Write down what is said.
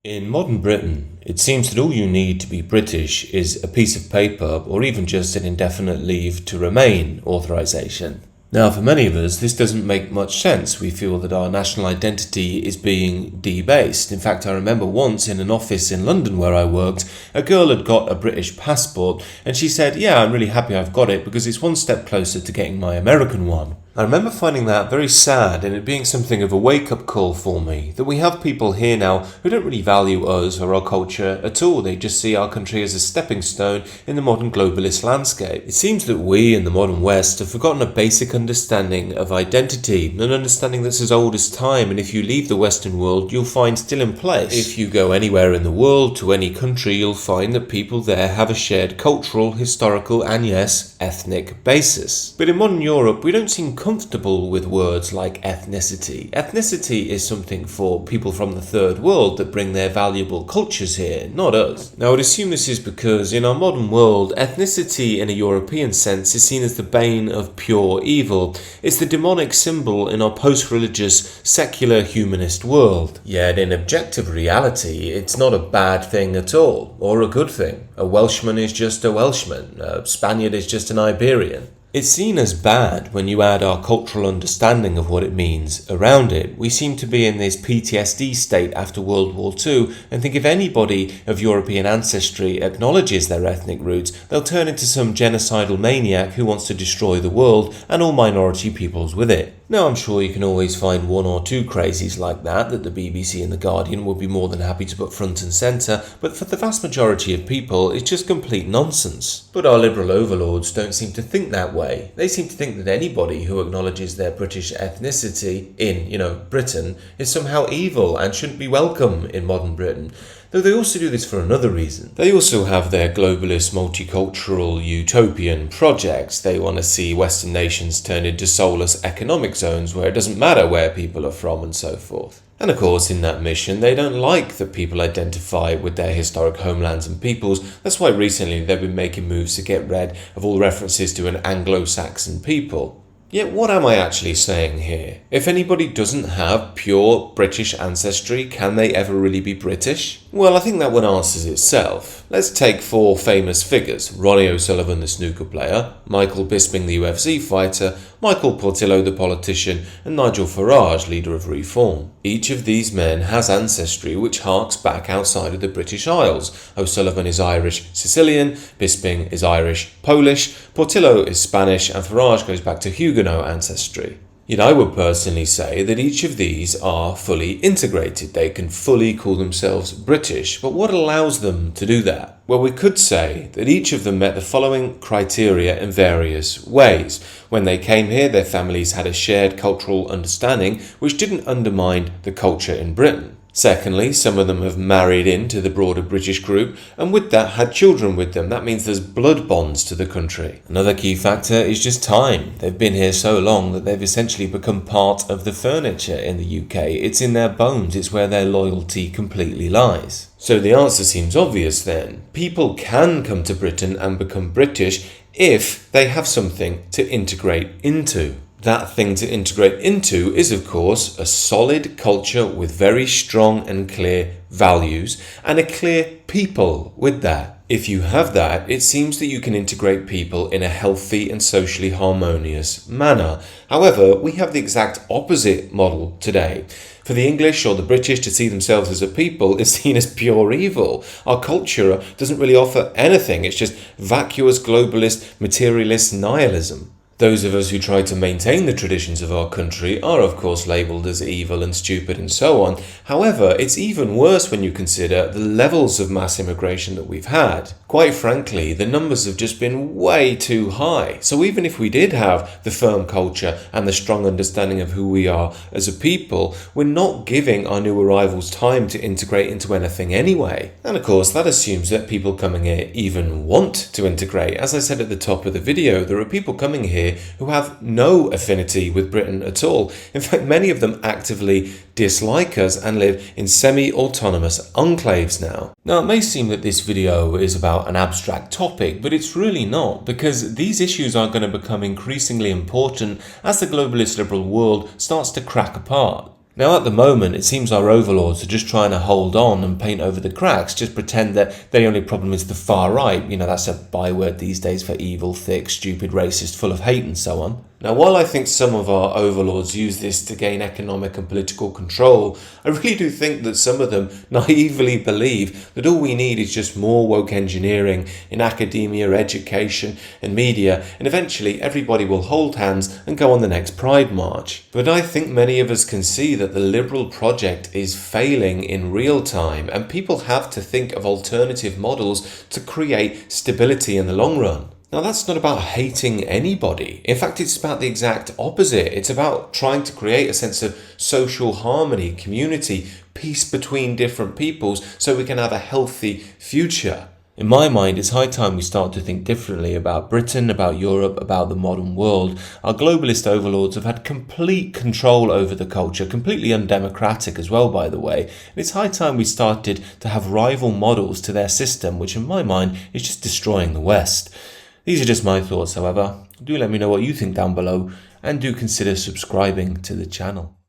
In modern Britain, it seems that all you need to be British is a piece of paper or even just an indefinite leave to remain authorization. Now, for many of us, this doesn't make much sense. We feel that our national identity is being debased. In fact, I remember once in an office in London where I worked, a girl had got a British passport and she said, "Yeah, I'm really happy I've got it because it's one step closer to getting my American one." I remember finding that very sad and it being something of a wake-up call for me, that we have people here now who don't really value us or our culture at all. They just see our country as a stepping stone in the modern globalist landscape. It seems that we in the modern West have forgotten a basic understanding of identity, an understanding that's as old as time, and if you leave the Western world, you'll find still in place. If you go anywhere in the world, to any country, you'll find that people there have a shared cultural, historical, and yes, ethnic basis. But in modern Europe, we don't seem comfortable with words like ethnicity. Ethnicity is something for people from the third world that bring their valuable cultures here, not us. Now, I would assume this is because in our modern world, ethnicity in a European sense is seen as the bane of pure evil. It's the demonic symbol in our post-religious, secular, humanist world. Yet in objective reality, it's not a bad thing at all, or a good thing. A Welshman is just a Welshman. A Spaniard is just an Iberian. It's seen as bad when you add our cultural understanding of what it means around it. We seem to be in this PTSD state after World War II and think if anybody of European ancestry acknowledges their ethnic roots, they'll turn into some genocidal maniac who wants to destroy the world and all minority peoples with it. Now, I'm sure you can always find one or two crazies like that the BBC and The Guardian would be more than happy to put front and centre, but for the vast majority of people, it's just complete nonsense. But our liberal overlords don't seem to think that way. They seem to think that anybody who acknowledges their British ethnicity in, Britain is somehow evil and shouldn't be welcome in modern Britain. Though they also do this for another reason. They also have their globalist, multicultural, utopian projects. They want to see Western nations turn into soulless economic zones where it doesn't matter where people are from and so forth. And of course, in that mission, they don't like that people identify with their historic homelands and peoples. That's why recently they've been making moves to get rid of all references to an Anglo-Saxon people. Yet what am I actually saying here? If anybody doesn't have pure British ancestry, can they ever really be British? Well, I think that one answers itself. Let's take four famous figures: Ronnie O'Sullivan, the snooker player, Michael Bisping, the UFC fighter, Michael Portillo, the politician, and Nigel Farage, leader of Reform. Each of these men has ancestry which harks back outside of the British Isles. O'Sullivan is Irish Sicilian, Bisping is Irish Polish, Portillo is Spanish, and Farage goes back to Huguenot ancestry. Yet I would personally say that each of these are fully integrated. They can fully call themselves British, but what allows them to do that? Well, we could say that each of them met the following criteria in various ways. When they came here, their families had a shared cultural understanding which didn't undermine the culture in Britain. Secondly, some of them have married into the broader British group and with that had children with them. That means there's blood bonds to the country. Another key factor is just time. They've been here so long that they've essentially become part of the furniture in the UK. It's in their bones. It's where their loyalty completely lies. So the answer seems obvious then. People can come to Britain and become British if they have something to integrate into. That thing to integrate into is, of course, a solid culture with very strong and clear values and a clear people with that. If you have that, it seems that you can integrate people in a healthy and socially harmonious manner. However, we have the exact opposite model today. For the English or the British to see themselves as a people is seen as pure evil. Our culture doesn't really offer anything. It's just vacuous, globalist, materialist nihilism. Those of us who try to maintain the traditions of our country are of course labelled as evil and stupid and so on. However, it's even worse when you consider the levels of mass immigration that we've had. Quite frankly, the numbers have just been way too high. So even if we did have the firm culture and the strong understanding of who we are as a people, we're not giving our new arrivals time to integrate into anything anyway. And of course, that assumes that people coming here even want to integrate. As I said at the top of the video, there are people coming here who have no affinity with Britain at all. In fact, many of them actively dislike us and live in semi-autonomous enclaves now. Now, it may seem that this video is about an abstract topic, but it's really not, because these issues are going to become increasingly important as the globalist liberal world starts to crack apart. Now, at the moment, it seems our overlords are just trying to hold on and paint over the cracks, just pretend that the only problem is the far right. That's a byword these days for evil, thick, stupid, racist, full of hate and so on. Now, while I think some of our overlords use this to gain economic and political control, I really do think that some of them naively believe that all we need is just more woke engineering in academia, education and media, and eventually everybody will hold hands and go on the next Pride March. But I think many of us can see that the liberal project is failing in real time, and people have to think of alternative models to create stability in the long run. Now, that's not about hating anybody. In fact, it's about the exact opposite. It's about trying to create a sense of social harmony, community, peace between different peoples so we can have a healthy future. In my mind, it's high time we start to think differently about Britain, about Europe, about the modern world. Our globalist overlords have had complete control over the culture, completely undemocratic as well, by the way. And it's high time we started to have rival models to their system, which in my mind is just destroying the West. These are just my thoughts, however. Do let me know what you think down below, and do consider subscribing to the channel.